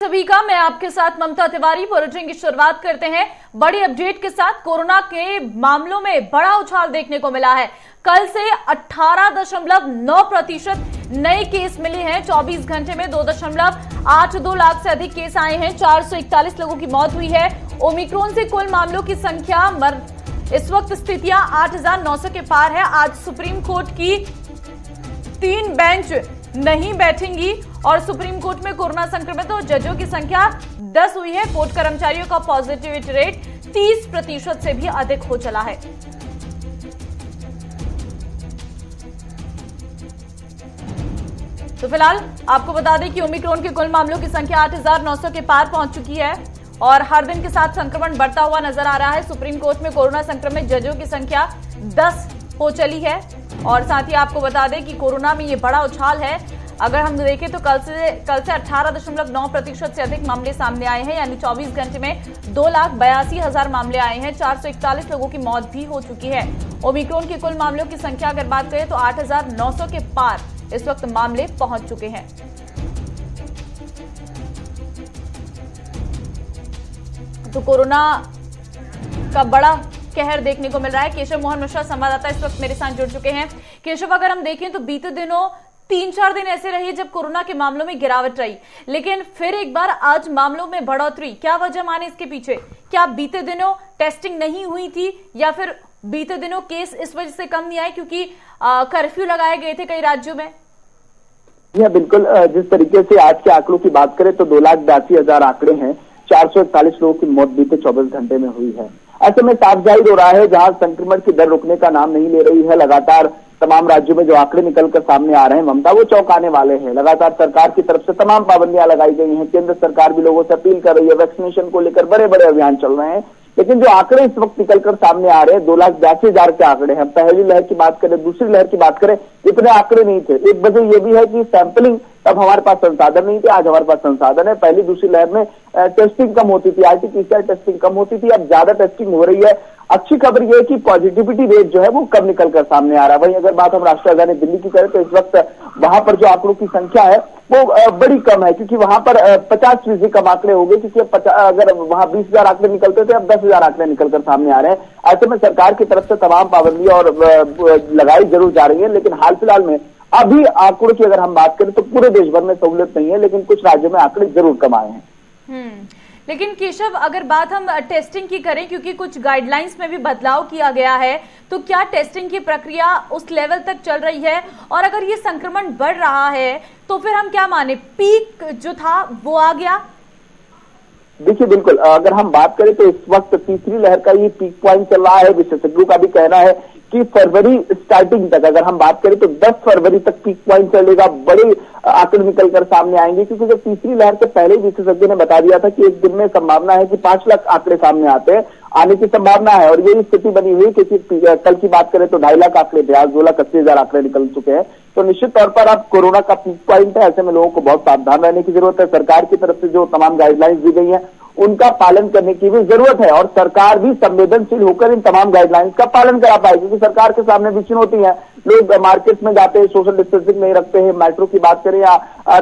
सभी का। मैं आपके साथ ममता तिवारी। बुलेटिन की शुरुआत करते हैं बड़ी अपडेट के साथ। कोरोना के मामलों में बड़ा उछाल देखने को मिला है। कल से 18.9% नए केस मिले हैं। 24 घंटे में 2.82 लाख से अधिक केस आए हैं। 441 लोगों की मौत हुई है। ओमिक्रॉन से कुल मामलों की संख्या इस वक्त स्थितियां 8,900 के पार है। आज सुप्रीम कोर्ट की 3 बेंच नहीं बैठेंगी और सुप्रीम कोर्ट में कोरोना संक्रमित और जजों की संख्या 10 हुई है। कोर्ट कर्मचारियों का पॉजिटिविटी रेट 30% से भी अधिक हो चला है। तो फिलहाल आपको बता दें कि ओमिक्रॉन के कुल मामलों की संख्या 8,900 के पार पहुंच चुकी है और हर दिन के साथ संक्रमण बढ़ता हुआ नजर आ रहा है। सुप्रीम कोर्ट में कोरोना संक्रमित जजों की संख्या 10 हो चली है और साथ ही आपको बता दें कि कोरोना में ये बड़ा उछाल है। अगर हम देखें तो कल से 18.9% से अधिक मामले सामने आए हैं, यानी 24 घंटे में 2,82,000 मामले आए हैं। 441 लोगों की मौत भी हो चुकी है। ओमिक्रॉन के कुल मामलों की संख्या अगर बात करें तो 8,900 के पार इस वक्त मामले पहुंच चुके हैं। तो कोरोना का बड़ा कहर देखने को मिल रहा है। केशव मोहन मिश्रा संवाददाता इस वक्त मेरे साथ जुड़ चुके हैं। केशव, अगर हम देखें तो बीते दिनों 3-4 दिन ऐसे रहे जब कोरोना के मामलों में गिरावट रही, लेकिन फिर एक बार आज मामलों में बढ़ोतरी। क्या वजह माने इसके पीछे? क्या बीते दिनों टेस्टिंग नहीं हुई थी या फिर बीते दिनों केस इस वजह से कम नहीं आए क्योंकि कर्फ्यू लगाए गए थे कई राज्यों में? जी बिल्कुल। जिस तरीके से आज के आंकड़ों की बात करें तो 2,82,000 आंकड़े हैं। 441 लोगों की मौत बीते 24 घंटे में हुई है। ऐसे में साफ जाहिर हो रहा है जहां संक्रमण की दर रुकने का नाम नहीं ले रही है, लगातार तमाम राज्यों में जो आंकड़े निकलकर सामने आ रहे हैं ममता, वो चौंकाने वाले हैं। लगातार सरकार की तरफ से तमाम पाबंदियां लगाई गई हैं। केंद्र सरकार भी लोगों से अपील कर रही है। वैक्सीनेशन को लेकर बड़े बड़े अभियान चल रहे हैं, लेकिन जो आंकड़े इस वक्त निकलकर सामने आ रहे हैं 2,82,000 के आंकड़े हैं। पहली लहर की बात करें, दूसरी लहर की बात करें, इतने आंकड़े नहीं थे। एक वजह यह भी है कि सैंपलिंग तब हमारे पास संसाधन नहीं थे, आज हमारे पास संसाधन है। पहली दूसरी लहर में टेस्टिंग कम होती थी, RT-PCR टेस्टिंग कम होती थी, अब ज्यादा टेस्टिंग हो रही है। अच्छी खबर यह है कि पॉजिटिविटी रेट जो है वो कम निकलकर सामने आ रहा है। वहीं अगर बात हम राष्ट्रीय राजधानी दिल्ली की करें तो इस वक्त वहां पर जो आंकड़ों की संख्या है वो बड़ी कम है, क्योंकि वहां पर 50% कम आंकड़े हो गए। क्योंकि अगर वहां 20,000 आंकड़े निकलते थे, अब 10,000 आंकड़े निकलकर सामने आ रहे हैं। ऐसे में सरकार की तरफ से तमाम पाबंदियां और लगाई जरूर जा रही है, लेकिन हाल फिलहाल में अभी आंकड़ों की अगर हम बात करें तो पूरे देश भर में सहूलियत नहीं है, लेकिन कुछ राज्यों में आंकड़े जरूर कम आए हैं। लेकिन केशव, अगर बात हम टेस्टिंग की करें, क्योंकि कुछ गाइडलाइंस में भी बदलाव किया गया है, तो क्या टेस्टिंग की प्रक्रिया उस लेवल तक चल रही है? और अगर ये संक्रमण बढ़ रहा है तो फिर हम क्या माने, पीक जो था वो आ गया? देखिए बिल्कुल, अगर हम बात करें तो इस वक्त तीसरी लहर का ये पीक पॉइंट चल रहा है। विशेषज्ञों का भी कहना है कि फरवरी स्टार्टिंग तक, अगर हम बात करें तो 10 फरवरी तक पीक पॉइंट चलेगा। बड़े आंकड़े निकलकर सामने आएंगे, क्योंकि जब तीसरी लहर से पहले ही विशेषज्ञों ने बता दिया था कि एक दिन में संभावना है कि 5 लाख आंकड़े सामने आने की संभावना है। और यही स्थिति बनी हुई, क्योंकि कल की बात करें तो 2.5 लाख आंकड़े थे, आज 2,80,000 आंकड़े निकल चुके हैं। तो निश्चित तौर पर अब कोरोना का पीक पॉइंट है। ऐसे में लोगों को बहुत सावधान रहने की जरूरत है। सरकार की तरफ से जो तमाम गाइडलाइंस दी गई है उनका पालन करने की भी जरूरत है, और सरकार भी संवेदनशील होकर इन तमाम गाइडलाइंस का पालन करा पाएगी। क्योंकि सरकार के सामने भी चुनौती है। लोग मार्केट में जाते हैं, सोशल डिस्टेंसिंग नहीं रखते हैं। मेट्रो की बात करें या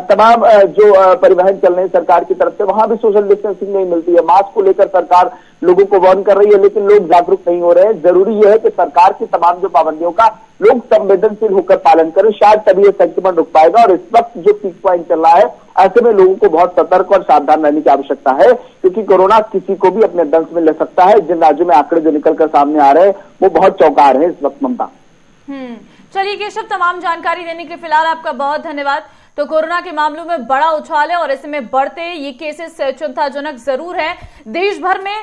तमाम जो परिवहन चल रहे हैं सरकार की तरफ से, वहां भी सोशल डिस्टेंसिंग नहीं मिलती है। मास्क को लेकर सरकार लोगों को वार्न कर रही है, लेकिन लोग जागरूक नहीं हो रहे हैं। जरूरी यह है कि सरकार की तमाम जो पाबंदियों का लोग संवेदनशील होकर पालन करें, शायद तभी यह संक्रमण रुक पाएगा। और इस वक्त जो पीक पॉइंट चल रहा है, ऐसे में लोगों को बहुत सतर्क और सावधान रहने की आवश्यकता है, क्योंकि कोरोना किसी को भी अपने दंश में ले सकता है। जिन राज्यों में आंकड़े जो निकलकर सामने आ रहे हैं वो बहुत चौंका रहे हैं इस वक्त ममता। चलिए केशव, तमाम जानकारी देने के लिए फिलहाल आपका बहुत धन्यवाद। तो कोरोना के मामलों में बड़ा उछाल है और ऐसे में बढ़ते ये केसेस चिंताजनक जरूर है। देश भर में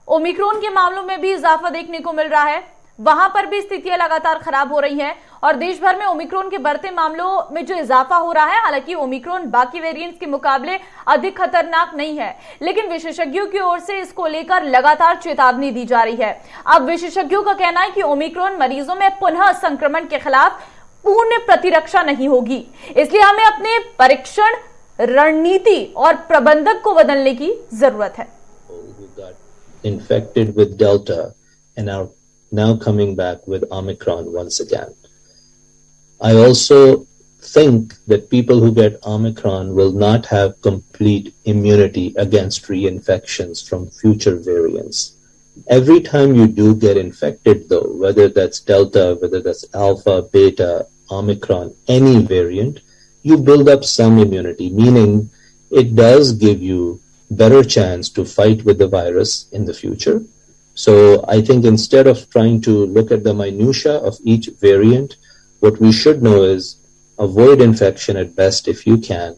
ओमिक्रॉन के मामलों में भी इजाफा देखने को मिल रहा है, वहां पर भी स्थितियां लगातार खराब हो रही हैं और देश भर में ओमिक्रॉन के बढ़ते मामलों में जो इजाफा हो रहा है, हालांकि ओमिक्रॉन बाकी वेरिएंट्स के मुकाबले अधिक खतरनाक नहीं है, लेकिन विशेषज्ञों की ओर से इसको लेकर लगातार चेतावनी दी जा रही है। अब विशेषज्ञों का कहना है कि ओमिक्रॉन मरीजों में पुनः संक्रमण के खिलाफ पूर्ण प्रतिरक्षा नहीं होगी, इसलिए हमें अपने परीक्षण रणनीति और प्रबंधक को बदलने की जरूरत है। Infected with Delta and are now coming back with Omicron once again. I also think that people who get Omicron will not have complete immunity against reinfections from future variants. Every time you do get infected, though, whether that's Delta, whether that's Alpha, Beta, Omicron, any variant, you build up some immunity, meaning it does give you better chance to fight with the virus in the future. So I think instead of trying to look at the minutia of each variant, what we should know is avoid infection at best if you can.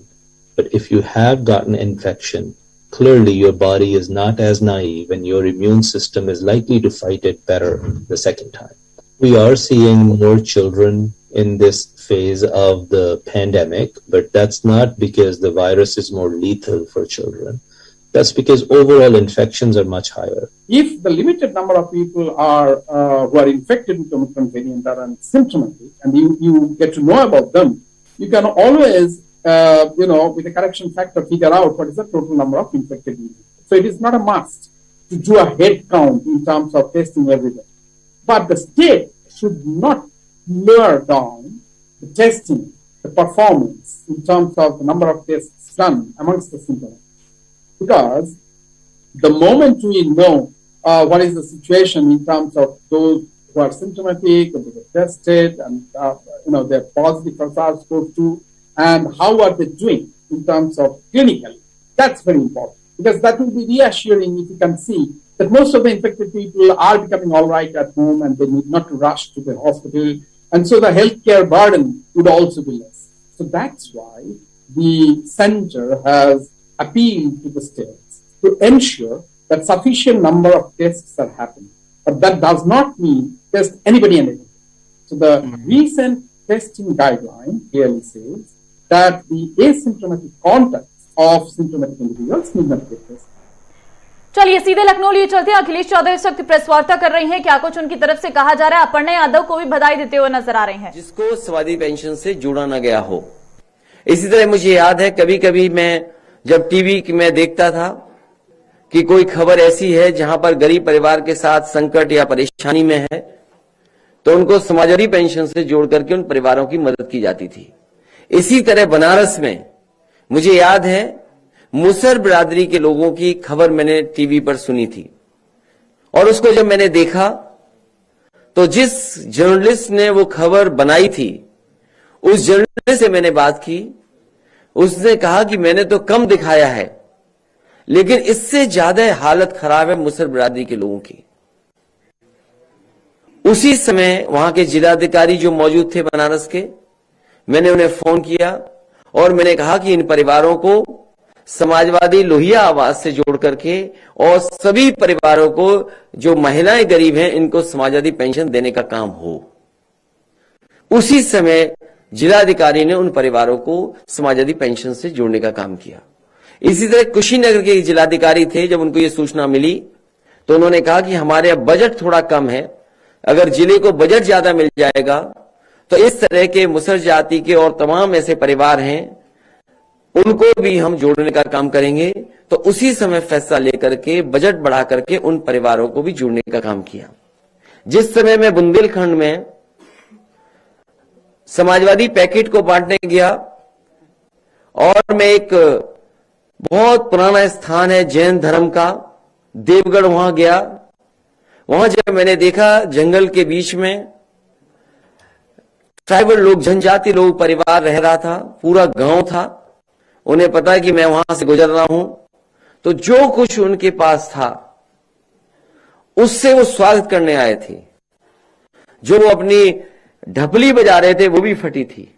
But if you have gotten infection, clearly your body is not as naive and your immune system is likely to fight it better the second time. We are seeing more children in this phase of the pandemic, but that's not because the virus is more lethal for children. That's because overall infections are much higher. If the limited number of people are who are infected with Omicron variant are asymptomatic, and you get to know about them, you can always, with a correction factor, figure out what is the total number of infected people. So it is not a must to do a head count in terms of testing every day. But the state should not lower down the testing, the performance in terms of the number of tests done amongst the symptomatic. Because the moment we know what is the situation in terms of those who are symptomatic, and they get tested, and they're positive for SARS-CoV-2, and how are they doing in terms of clinically, that's very important. Because that will be reassuring if you can see that most of the infected people are becoming all right at home and they need not to rush to the hospital. And so the healthcare burden would also be less. So that's why the center has appealed to the states to ensure that sufficient number of tests are happening. But that does not mean test anybody and everything. So the recent testing guideline clearly says that the asymptomatic contacts of symptomatic individuals need not get tested. चलिए सीधे लखनऊ लिए चलते हैं। अखिलेश चौधरी इस वक्त press वार्ता कर रही हैं, क्या कुछ उनकी तरफ से कहा जा रहा है? अपर्णा यादव को भी बधाई देते हुए नजर आ रहे हैं, जिसको समाधि पेंशन से जोड़ा न गया हो। इसी तरह मुझे याद है कभी कभी मैं जब टीवी में देखता था कि कोई खबर ऐसी है जहां पर गरीब परिवार के साथ संकट या परेशानी में है, तो उनको समाजवादी पेंशन से जोड़ करके उन परिवारों की मदद की जाती थी। इसी तरह बनारस में मुझे याद है मुसहर बिरादरी के लोगों की खबर मैंने टीवी पर सुनी थी, और उसको जब मैंने देखा तो जिस जर्नलिस्ट ने वो खबर बनाई थी उस जर्नलिस्ट से मैंने बात की। उसने कहा कि मैंने तो कम दिखाया है, लेकिन इससे ज्यादा हालत खराब है मुसहर बिरादरी के लोगों की। उसी समय वहां के जिलाधिकारी जो मौजूद थे बनारस के, मैंने उन्हें फोन किया और मैंने कहा कि इन परिवारों को समाजवादी लोहिया आवाज से जोड़ करके और सभी परिवारों को जो महिलाएं गरीब हैं इनको समाजवादी पेंशन देने का काम हो। उसी समय जिलाधिकारी ने उन परिवारों को समाजवादी पेंशन से जोड़ने का काम किया। इसी तरह कुशीनगर के जिलाधिकारी थे, जब उनको यह सूचना मिली तो उन्होंने कहा कि हमारे अब बजट थोड़ा कम है, अगर जिले को बजट ज्यादा मिल जाएगा तो इस तरह के मुसहर जाति के और तमाम ऐसे परिवार हैं उनको भी हम जोड़ने का काम करेंगे। तो उसी समय फैसला लेकर के बजट बढ़ा करके उन परिवारों को भी जोड़ने का काम किया। जिस समय मैं बुंदेलखंड में समाजवादी पैकेट को बांटने गया और मैं एक बहुत पुराना स्थान है जैन धर्म का देवगढ़, वहां गया। वहां जब मैंने देखा जंगल के बीच में ट्राइबल लोग, जनजाति लोग परिवार रह रहा था, पूरा गांव था, उन्हें पता कि मैं वहां से गुजर रहा हूं, तो जो कुछ उनके पास था उससे वो स्वागत करने आए थे। जो वो अपनी ढपली बजा रहे थे वो भी फटी थी।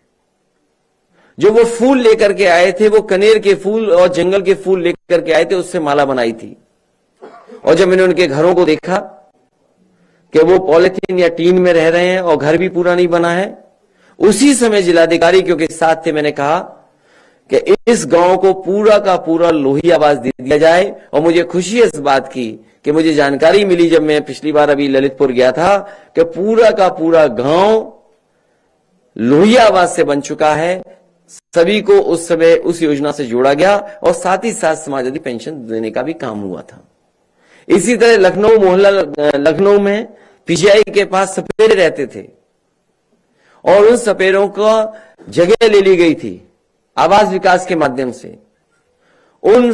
जो वो फूल लेकर के आए थे वो कनेर के फूल और जंगल के फूल लेकर के आए थे, उससे माला बनाई थी। और जब मैंने उनके घरों को देखा कि वो पॉलिथीन या टीन में रह रहे हैं और घर भी पूरा नहीं बना है, उसी समय जिलाधिकारी क्योंकि साथ थे, मैंने कहा कि इस गांव को पूरा का पूरा लोही आवाज दे दिया जाए। और मुझे खुशी है इस बात की कि मुझे जानकारी मिली जब मैं पिछली बार अभी ललितपुर गया था कि पूरा का पूरा गांव लोही आवाज से बन चुका है। सभी को उस समय उस योजना से जोड़ा गया और साथ ही साथ समाजवादी पेंशन देने का भी काम हुआ था। इसी तरह लखनऊ मोहल्ला लखनऊ में पीजीआई के पास सपेरे रहते थे और उन सपेरों को जगह ले ली गई थी आवास विकास के माध्यम से। उन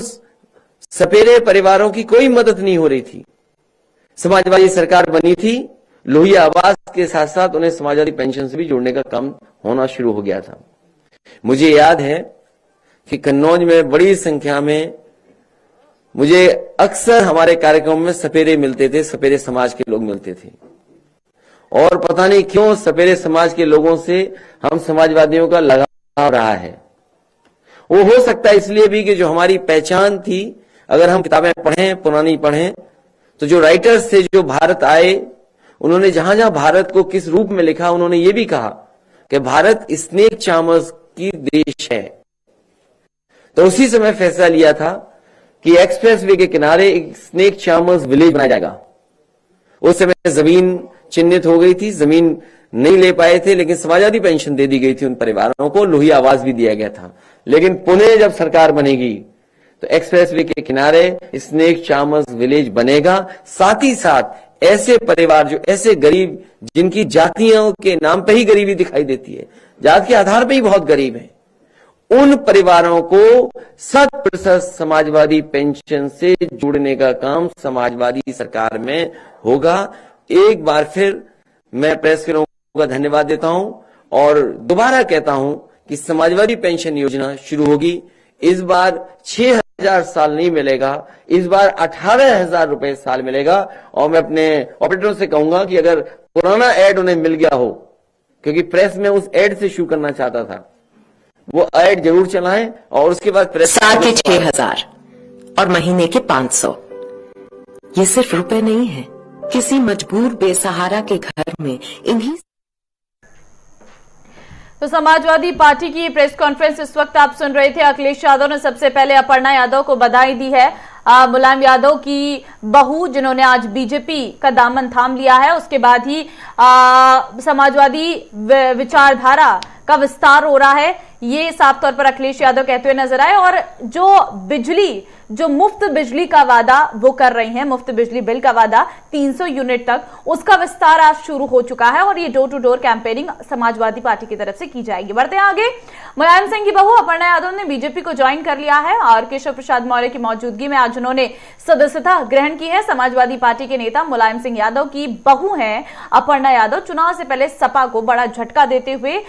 सपेरे परिवारों की कोई मदद नहीं हो रही थी। समाजवादी सरकार बनी थी, लोहिया आवास के साथ साथ उन्हें समाजवादी पेंशन से भी जोड़ने का काम होना शुरू हो गया था। मुझे याद है कि कन्नौज में बड़ी संख्या में मुझे अक्सर हमारे कार्यक्रम में सपेरे मिलते थे, सपेरे समाज के लोग मिलते थे, और पता नहीं क्यों सपेरे समाज के लोगों से हम समाजवादियों का लगाव रहा है। वो हो सकता है इसलिए भी कि जो हमारी पहचान थी, अगर हम किताबें पढ़ें, पुरानी पढ़ें, तो जो राइटर्स थे जो भारत आए, उन्होंने जहां जहां भारत को किस रूप में लिखा, उन्होंने ये भी कहा कि भारत स्नेक चार्मर्स की देश है। तो उसी समय फैसला लिया था कि एक्सप्रेसवे के किनारे एक स्नेक चार्मर्स विलेज बनाया जाएगा। उस समय जमीन चिन्हित हो गई थी, जमीन नहीं ले पाए थे, लेकिन समाजवादी पेंशन दे दी गई थी उन परिवारों को, लोहिया आवास भी दिया गया था। लेकिन पुणे जब सरकार बनेगी तो एक्सप्रेसवे के किनारे स्नेक चार्मर्स विलेज बनेगा। साथ ही साथ ऐसे परिवार जो ऐसे गरीब, जिनकी जातियों के नाम पे ही गरीबी दिखाई देती है, जात के आधार पे ही बहुत गरीब है, उन परिवारों को 100% समाजवादी पेंशन से जोड़ने का काम समाजवादी सरकार में होगा। एक बार फिर मैं प्रेस के लोगों का धन्यवाद देता हूं और दोबारा कहता हूं कि समाजवादी पेंशन योजना शुरू होगी। इस बार 6,000 साल नहीं मिलेगा, इस बार 18,000 रुपए साल मिलेगा। और मैं अपने ऑपरेटरों से कहूंगा कि अगर पुराना एड उन्हें मिल गया हो, क्योंकि प्रेस में उस एड से शुरू करना चाहता था, वो एड जरूर चलाएं और उसके बाद प्रेस साल के 6,000 और महीने के 500। ये सिर्फ रुपए नहीं है, किसी मजबूर बेसहारा के घर में इन्हीं। तो समाजवादी पार्टी की प्रेस कॉन्फ्रेंस इस वक्त आप सुन रहे थे। अखिलेश यादव ने सबसे पहले अपर्णा यादव को बधाई दी है, मुलायम यादव की बहू जिन्होंने आज बीजेपी का दामन थाम लिया है। उसके बाद ही समाजवादी विचारधारा का विस्तार हो रहा है, ये साफ तौर पर अखिलेश यादव कहते हुए नजर आए। और जो मुफ्त बिजली का वादा वो कर रही हैं, मुफ्त बिजली बिल का वादा 300 यूनिट तक, उसका विस्तार आज शुरू हो चुका है और ये door to door campaigning Samajwadi Party की तरफ से की जाएगी। बढ़ते हैं आगे। मुलायम सिंह की बहू अपर्णा यादव ने बीजेपी को ज्वाइन कर लिया है और केशव प्रसाद मौर्य की मौजूदगी में आज उन्होंने सदस्यता ग्रहण की है। समाजवादी पार्टी के नेता मुलायम सिंह यादव की बहू हैं अपर्णा यादव। चुनाव से पहले सपा को बड़ा झटका देते हुए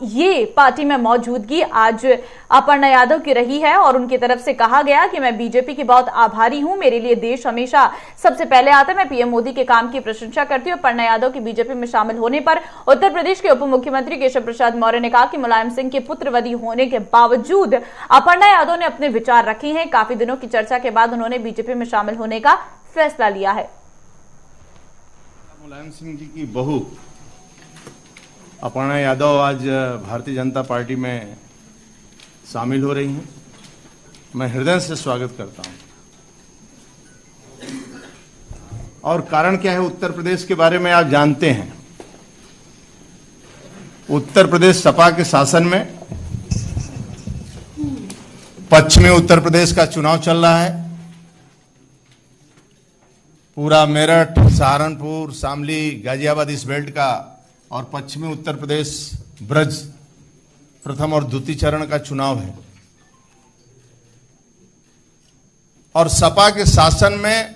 ये पार्टी में मौजूदगी आज अपर्णा यादव की रही है और उनकी तरफ से कहा गया कि मैं बीजेपी की बहुत आभारी हूं, मेरे लिए देश हमेशा सबसे पहले आता है, मैं पीएम मोदी के काम की प्रशंसा करती हूं। अपर्णा यादव की बीजेपी में शामिल होने पर उत्तर प्रदेश के उप मुख्यमंत्री केशव प्रसाद मौर्य ने कहा कि मुलायम सिंह के पुत्रवधी होने के बावजूद अपर्णा यादव ने अपने विचार रखे हैं। काफी दिनों की चर्चा के बाद उन्होंने बीजेपी में शामिल होने का फैसला लिया है। मुलायम सिंह जी की बहू अपर्णा यादव आज भारतीय जनता पार्टी में शामिल हो रही हैं। मैं हृदय से स्वागत करता हूं। और कारण क्या है, उत्तर प्रदेश के बारे में आप जानते हैं। उत्तर प्रदेश सपा के शासन में पश्चिमी उत्तर प्रदेश का चुनाव चल रहा है। पूरा मेरठ, सहारनपुर, शामली, गाजियाबाद इस बेल्ट का और पश्चिमी उत्तर प्रदेश ब्रज प्रथम और द्वितीय चरण का चुनाव है। और सपा के शासन में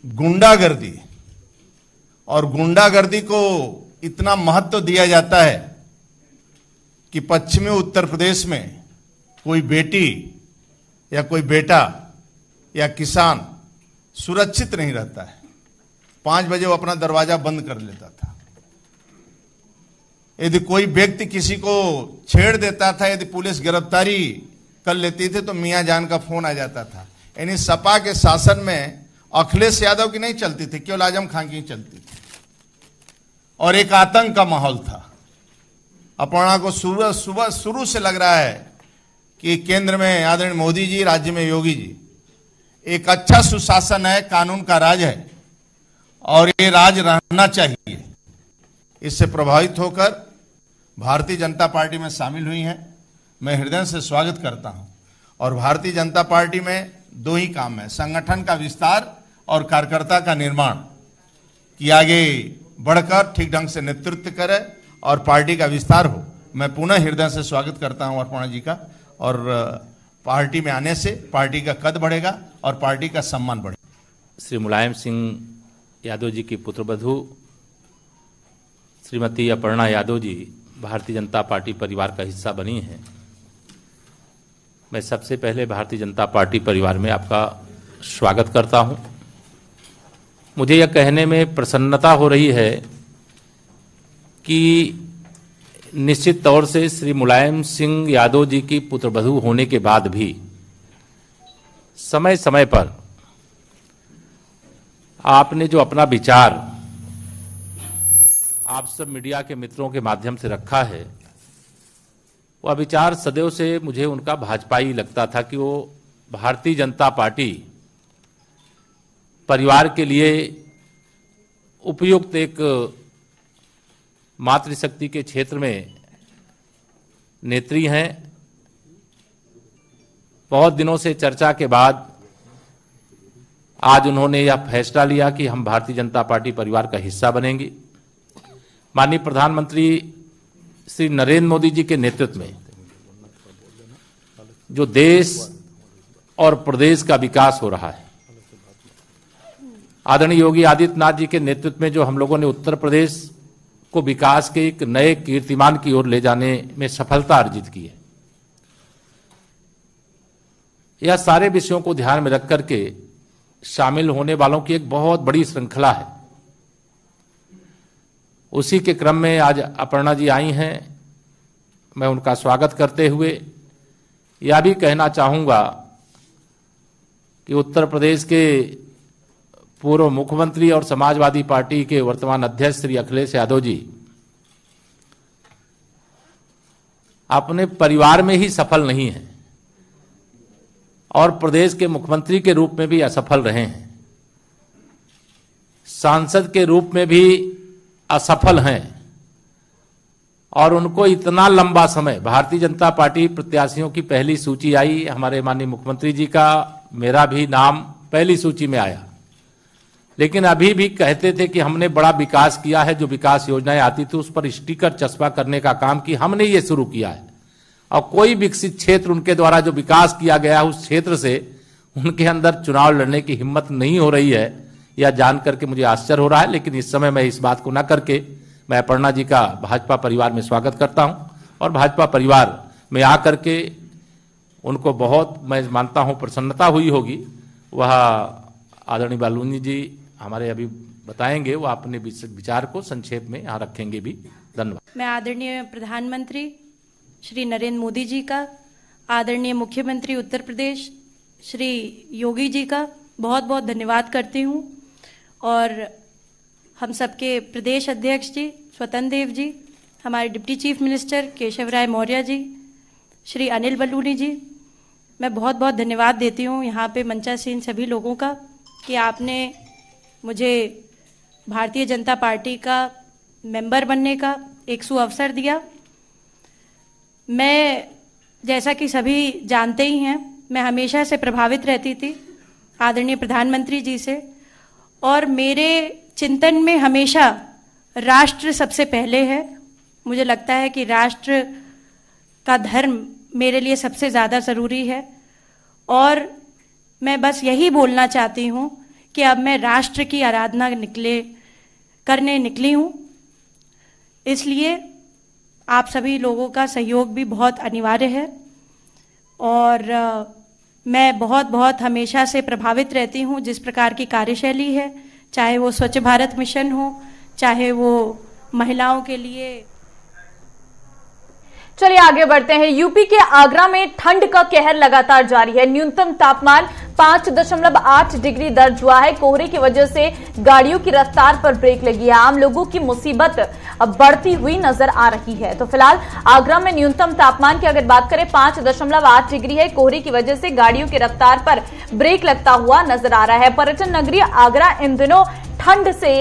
गुंडागर्दी और गुंडागर्दी को इतना महत्व दिया जाता है कि पश्चिमी उत्तर प्रदेश में कोई बेटी या कोई बेटा या किसान सुरक्षित नहीं रहता है। 5 बजे वो अपना दरवाजा बंद कर लेता था। यदि कोई व्यक्ति किसी को छेड़ देता था, यदि पुलिस गिरफ्तारी कर लेती थी तो मियां जान का फोन आ जाता था। यानी सपा के शासन में अखिलेश यादव की नहीं चलती थी, केवल आजम खान की चलती थी और एक आतंक का माहौल था। अपर्णा को शुरू से लग रहा है कि केंद्र में आदरणीय मोदी जी, राज्य में योगी जी, एक अच्छा सुशासन है, कानून का राज है और ये राज रहना चाहिए। इससे प्रभावित होकर भारतीय जनता पार्टी में शामिल हुई हैं। मैं हृदय से स्वागत करता हूं। और भारतीय जनता पार्टी में 2 ही काम है, संगठन का विस्तार और कार्यकर्ता का निर्माण, कि आगे बढ़कर ठीक ढंग से नेतृत्व करे और पार्टी का विस्तार हो। मैं पुनः हृदय से स्वागत करता हूं अपर्णा जी का, और पार्टी में आने से पार्टी का कद बढ़ेगा और पार्टी का सम्मान बढ़ेगा। श्री मुलायम सिंह यादव जी की पुत्रवधू श्रीमती अपर्णा यादव जी भारतीय जनता पार्टी परिवार का हिस्सा बनी हैं। मैं सबसे पहले भारतीय जनता पार्टी परिवार में आपका स्वागत करता हूं। मुझे यह कहने में प्रसन्नता हो रही है कि निश्चित तौर से श्री मुलायम सिंह यादव जी की पुत्रवधू होने के बाद भी समय समय पर आपने जो अपना विचार आप सब मीडिया के मित्रों के माध्यम से रखा है, वह विचार सदैव से मुझे उनका भाजपाई लगता था कि वो भारतीय जनता पार्टी परिवार के लिए उपयुक्त एक मातृशक्ति के क्षेत्र में नेत्री हैं। बहुत दिनों से चर्चा के बाद आज उन्होंने यह फैसला लिया कि हम भारतीय जनता पार्टी परिवार का हिस्सा बनेंगे। माननीय प्रधानमंत्री श्री नरेंद्र मोदी जी के नेतृत्व में जो देश और प्रदेश का विकास हो रहा है, आदरणीय योगी आदित्यनाथ जी के नेतृत्व में जो हम लोगों ने उत्तर प्रदेश को विकास के एक नए कीर्तिमान की ओर ले जाने में सफलता अर्जित की है, यह सारे विषयों को ध्यान में रख करके शामिल होने वालों की एक बहुत बड़ी श्रृंखला है। उसी के क्रम में आज अपर्णा जी आई हैं। मैं उनका स्वागत करते हुए यह भी कहना चाहूंगा कि उत्तर प्रदेश के पूर्व मुख्यमंत्री और समाजवादी पार्टी के वर्तमान अध्यक्ष श्री अखिलेश यादव जी अपने परिवार में ही सफल नहीं हैं और प्रदेश के मुख्यमंत्री के रूप में भी असफल रहे हैं, सांसद के रूप में भी असफल हैं, और उनको इतना लंबा समय भारतीय जनता पार्टी प्रत्याशियों की पहली सूची आई, हमारे माननीय मुख्यमंत्री जी का, मेरा भी नाम पहली सूची में आया, लेकिन अभी भी कहते थे कि हमने बड़ा विकास किया है। जो विकास योजनाएं आती थी उस पर स्टिकर चस्पा करने का काम कि हमने ये शुरू किया है, और कोई विकसित क्षेत्र उनके द्वारा जो विकास किया गया है उस क्षेत्र से उनके अंदर चुनाव लड़ने की हिम्मत नहीं हो रही है। यह जान करके मुझे आश्चर्य हो रहा है, लेकिन इस समय मैं इस बात को न करके मैं अपर्णा जी का भाजपा परिवार में स्वागत करता हूं, और भाजपा परिवार में आकर के उनको बहुत मैं मानता हूं प्रसन्नता हुई होगी। वह आदरणीय बालूनी जी हमारे अभी बताएंगे, वो अपने विचार को संक्षेप में यहाँ रखेंगे भी। धन्यवाद। मैं आदरणीय प्रधानमंत्री श्री नरेंद्र मोदी जी का, आदरणीय मुख्यमंत्री उत्तर प्रदेश श्री योगी जी का बहुत बहुत धन्यवाद करती हूँ, और हम सबके प्रदेश अध्यक्ष जी स्वतंत्र देव जी, हमारे डिप्टी चीफ मिनिस्टर केशव राय मौर्य जी, श्री अनिल बलूनी जी, मैं बहुत बहुत धन्यवाद देती हूँ यहाँ पे मंचासीन सभी लोगों का कि आपने मुझे भारतीय जनता पार्टी का मेंबर बनने का एक सुअवसर दिया। मैं, जैसा कि सभी जानते ही हैं, मैं हमेशा से प्रभावित रहती थी आदरणीय प्रधानमंत्री जी से, और मेरे चिंतन में हमेशा राष्ट्र सबसे पहले है। मुझे लगता है कि राष्ट्र का धर्म मेरे लिए सबसे ज़्यादा ज़रूरी है, और मैं बस यही बोलना चाहती हूँ कि अब मैं राष्ट्र की आराधना करने निकली हूँ। इसलिए आप सभी लोगों का सहयोग भी बहुत अनिवार्य है, और मैं बहुत बहुत हमेशा से प्रभावित रहती हूँ जिस प्रकार की कार्यशैली है, चाहे वो स्वच्छ भारत मिशन हो, चाहे वो महिलाओं के लिए। चलिए आगे बढ़ते हैं। यूपी के आगरा में ठंड का कहर लगातार जारी है। न्यूनतम तापमान 5.8 डिग्री दर्ज हुआ है। कोहरे की वजह से गाड़ियों की रफ्तार पर ब्रेक लगी है। आम लोगों की मुसीबत अब बढ़ती हुई नजर आ रही है। तो फिलहाल आगरा में न्यूनतम तापमान की अगर बात करें 5.8 डिग्री है। कोहरे की वजह से गाड़ियों की रफ्तार पर ब्रेक लगता हुआ नजर आ रहा है। पर्यटन नगरी आगरा इन दिनों ठंड से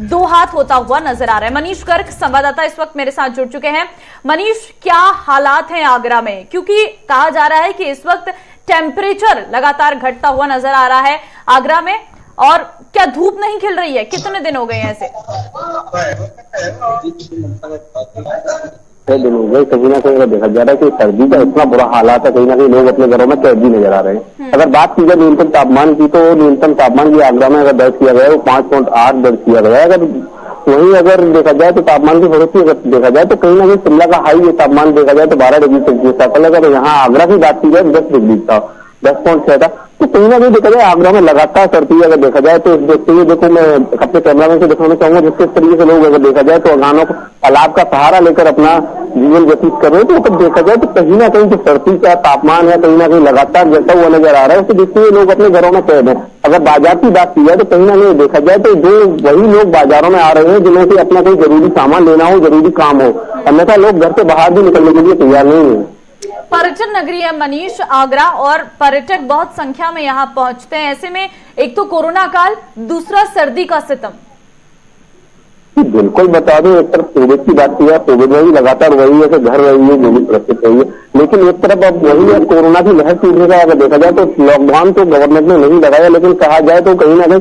दो हाथ होता हुआ नजर आ रहा है। मनीष गर्ग संवाददाता इस वक्त मेरे साथ जुड़ चुके हैं। मनीष, क्या हालात हैं आगरा में? क्योंकि कहा जा रहा है कि इस वक्त टेम्परेचर लगातार घटता हुआ नजर आ रहा है आगरा में, और क्या धूप नहीं खिल रही है? कितने दिन हो गए ऐसे? दिन हो गए। कहीं ना कहीं देखा जा रहा है कि सर्दी का इतना बुरा हालात है, कहीं ना कहीं लोग अपने घरों में कैदी नजर आ रहे हैं। अगर बात की जाए न्यूनतम तापमान की, तो न्यूनतम तापमान की आगरा में अगर दर्ज किया गया है वो 5.8 दर्ज किया गया है। अगर वहीं अगर देखा जाए तो तापमान की बढ़ोतरी अगर देखा जाए तो कहीं ना कहीं शिमला का हाई तापमान देखा जाए तो 12 डिग्री सेल्सियस था। कल अगर यहाँ आगरा की बात की जाए 10 डिग्री था, 10.6 था। तो कहीं ना कहीं देखा जाए आगरा में लगातार सर्दी अगर देखा जाए तो देखते हुए देखो मैं अपने कैमरामैन से दिखाना चाहूंगा जिस तरीके से लोग अगर देखा जाए तो अगानों को तालाब का सहारा लेकर अपना जीवन व्यतीत कर रहे हैं। तो अगर देखा जाए तो कहीं ना कहीं जो सर्दी का तापमान है कहीं ना कहीं लगातार बढ़ता हुआ नजर आ रहा है। उसे देखते हुए लोग अपने घरों में कैद हैं। अगर बाजार की बात की जाए तो कहीं ना कहीं देखा जाए तो जो वही लोग बाजारों में आ रहे हैं जिन्हें से अपना कोई जरूरी सामान लेना हो, जरूरी काम हो, अन्यथा लोग घर से बाहर भी निकलने के लिए तैयार नहीं है। पर्यटन नगरी है मनीष आगरा, और पर्यटक बहुत संख्या में यहाँ पहुंचते हैं। ऐसे में एक तो कोरोना काल, दूसरा सर्दी का सितम। बिल्कुल बता दूं, एक तरफ कोविड की बात की है, कोविड में भी लगातार वही है कि घर रही है, जो भी सुरक्षित रही है, लेकिन एक तरफ अब वही है कोरोना की लहर टूटने का अगर देखा जाए तो लॉकडाउन तो गवर्नमेंट ने नहीं लगाया, लेकिन कहा जाए तो कहीं ना कहीं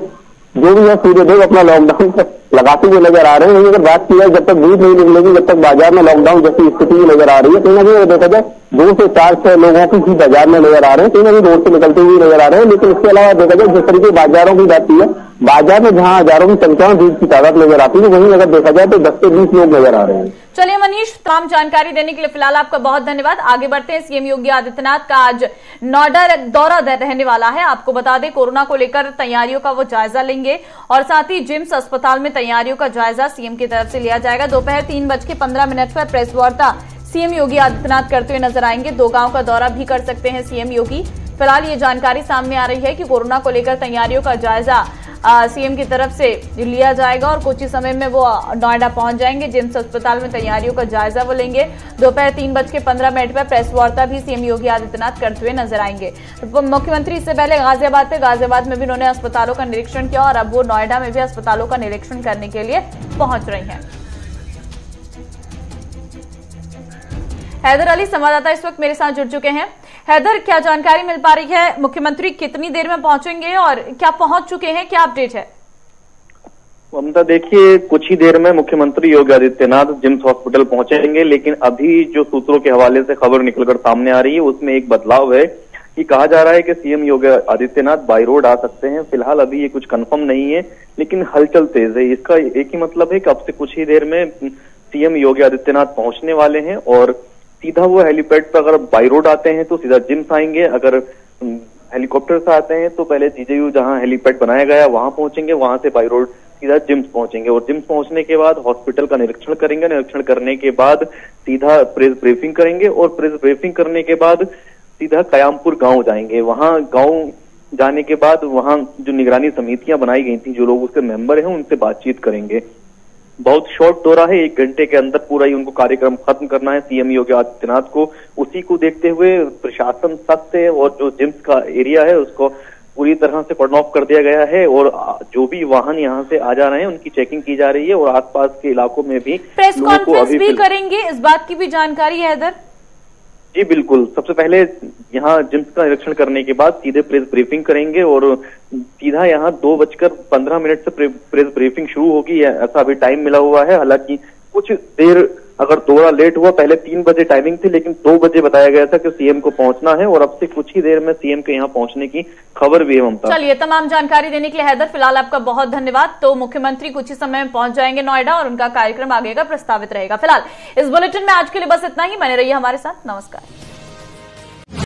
जो भी है सूर्यदेव अपना लॉकडाउन लगाते हुए नजर आ रहे हैं। अगर बात की जाए जब तक धूप नहीं निकलेगी, जब तक बाजार में लॉकडाउन जैसी स्थिति नजर आ रही है, कहीं ना कहीं देखा जाए 2 से 4-6 लोगों की ही बाजार में नजर आ रहे हैं, कहीं ना कहीं रोड से निकलते हुए नजर आ रहे हैं। लेकिन इसके अलावा देखा जाए जिस तरीके बाजारों की बात की है, बाजार में जहां हजारों की संख्या में भीड़ की तादाद नजर आती है, वहीं अगर देखा जाए तो 10 से 20 लोग नजर आ रहे हैं। चलिए मनीष, तमाम जानकारी देने के लिए फिलहाल आपका बहुत धन्यवाद। आगे बढ़ते हैं। सीएम योगी आदित्यनाथ का आज नोएडा दौरा रहने वाला है। आपको बता दें कोरोना को लेकर तैयारियों का वो जायजा लेंगे, और साथ ही जिम्स अस्पताल में तैयारियों का जायजा सीएम की तरफ से लिया जाएगा। दोपहर 3:15 पर प्रेस वार्ता सीएम योगी आदित्यनाथ करते हुए नजर आएंगे। 2 गांव का दौरा भी कर सकते हैं सीएम योगी। फिलहाल ये जानकारी सामने आ रही है कि कोरोना को लेकर तैयारियों का जायजा सीएम की तरफ से लिया जाएगा, और कुछ ही समय में वो नोएडा पहुंच जाएंगे। जिम्स अस्पताल में तैयारियों का जायजा वो लेंगे। दोपहर 3:15 पर प्रेस वार्ता भी सीएम योगी आदित्यनाथ करते हुए नजर आएंगे। तो मुख्यमंत्री इससे पहले गाजियाबाद में भी उन्होंने अस्पतालों का निरीक्षण किया, और अब वो नोएडा में भी अस्पतालों का निरीक्षण करने के लिए पहुंच रही हैं। हैदर अली संवाददाता इस वक्त मेरे साथ जुड़ चुके हैं। हैदर, क्या जानकारी मिल पा रही है? मुख्यमंत्री कितनी देर में पहुंचेंगे और क्या पहुंच चुके हैं? क्या अपडेट है? ममता, देखिए कुछ ही देर में मुख्यमंत्री योगी आदित्यनाथ जिम्स हॉस्पिटल पहुंचेंगे, लेकिन अभी जो सूत्रों के हवाले से खबर निकलकर सामने आ रही है उसमें एक बदलाव है कि कहा जा रहा है कि CM Yogi Adityanath by road आ सकते हैं। फिलहाल अभी ये कुछ कंफर्म नहीं है, लेकिन हलचल तेज है। इसका एक ही मतलब है कि अब से कुछ ही देर में सीएम योगी आदित्यनाथ पहुंचने वाले हैं, और सीधा वो हेलीपैड पर अगर बाय रोड आते हैं तो सीधा जिम्स आएंगे, अगर हेलीकॉप्टर से आते हैं तो पहले जीजेयू जहां हेलीपैड बनाया गया वहां पहुंचेंगे, वहां से बाय रोड सीधा जिम्स पहुंचेंगे, और जिम्स पहुंचने के बाद हॉस्पिटल का निरीक्षण करेंगे। निरीक्षण करने के बाद सीधा प्रेस ब्रीफिंग करेंगे, और प्रेस ब्रीफिंग करने के बाद सीधा कयामपुर गांव जाएंगे। वहां गांव जाने के बाद वहां जो निगरानी समितियां बनाई गई थी, जो लोग उसके मेंबर हैं, उनसे बातचीत करेंगे। बहुत शॉर्ट दौरा है, 1 घंटे के अंदर पूरा ही उनको कार्यक्रम खत्म करना है सीएम योगी आदित्यनाथ को। उसी को देखते हुए प्रशासन सख्त है, और जो जिम्स का एरिया है उसको पूरी तरह से कॉर्डन ऑफ कर दिया गया है, और जो भी वाहन यहाँ से आ जा रहे हैं उनकी चेकिंग की जा रही है, और आसपास के इलाकों में भी प्रेस कॉन्फ्रेंस भी करेंगे, इस बात की भी जानकारी है हैदर? जी बिल्कुल। सबसे पहले यहाँ जिम्स का निरीक्षण करने के बाद सीधे प्रेस ब्रीफिंग करेंगे, और सीधा यहाँ 2:15 से प्रेस ब्रीफिंग शुरू होगी। ऐसा अभी टाइम मिला हुआ है। हालांकि कुछ देर अगर दौरा लेट हुआ, पहले 3 बजे टाइमिंग थी, लेकिन 2 बजे बताया गया था कि सीएम को पहुंचना है, और अब से कुछ ही देर में सीएम के यहाँ पहुंचने की खबर भी है। ममता, चलिए, तमाम जानकारी देने के लिए हैदर फिलहाल आपका बहुत धन्यवाद। तो मुख्यमंत्री कुछ ही समय में पहुंच जाएंगे नोएडा, और उनका कार्यक्रम आगे का प्रस्तावित रहेगा। फिलहाल इस बुलेटिन में आज के लिए बस इतना ही। बने रहिए हमारे साथ। नमस्कार।